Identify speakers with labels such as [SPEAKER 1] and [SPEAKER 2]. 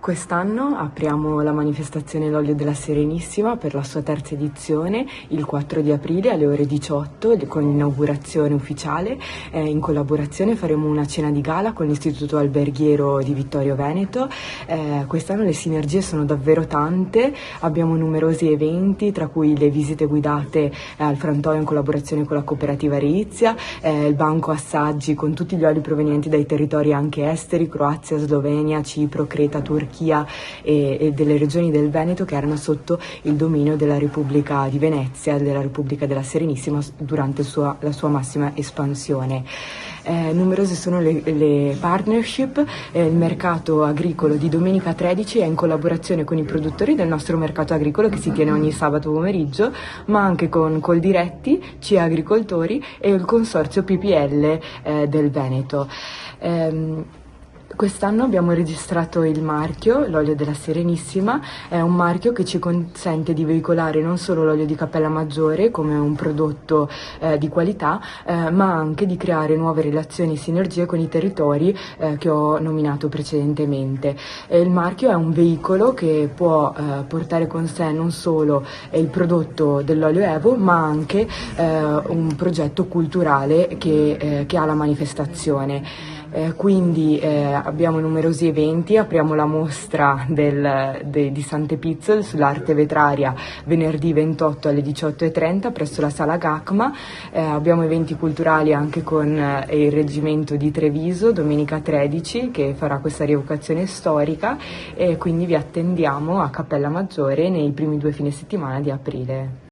[SPEAKER 1] Quest'anno apriamo la manifestazione L'Olio della Serenissima per la sua terza edizione il 4 di aprile alle ore 18 con l'inaugurazione ufficiale. In collaborazione faremo una cena di gala con l'Istituto Alberghiero di Vittorio Veneto. Quest'anno le sinergie sono davvero tante, abbiamo numerosi eventi tra cui le visite guidate al frantoio in collaborazione con la cooperativa Reizia, il banco assaggi con tutti gli oli provenienti dai territori anche esteri, Croazia, Slovenia, Cipro, Creta, Turchia e delle regioni del Veneto che erano sotto il dominio della Repubblica di Venezia, della Repubblica della Serenissima durante la sua massima espansione. Numerose sono le partnership, il mercato agricolo di domenica 13 è in collaborazione con i produttori del nostro mercato agricolo che si tiene ogni sabato pomeriggio, ma anche con Coldiretti, CIA Agricoltori e il consorzio PPL del Veneto. Quest'anno abbiamo registrato il marchio, l'olio della Serenissima, è un marchio che ci consente di veicolare non solo l'olio di Cappella Maggiore come un prodotto di qualità, ma anche di creare nuove relazioni e sinergie con i territori che ho nominato precedentemente. Il marchio è un veicolo che può portare con sé non solo il prodotto dell'olio Evo, ma anche un progetto culturale che ha la manifestazione. Quindi abbiamo numerosi eventi, apriamo la mostra di Sant'Epizzo sull'arte vetraria venerdì 28 alle 18:30 presso la Sala GACMA, abbiamo eventi culturali anche con il Reggimento di Treviso domenica 13 che farà questa rievocazione storica e quindi vi attendiamo a Cappella Maggiore nei primi 2 fine settimana di aprile.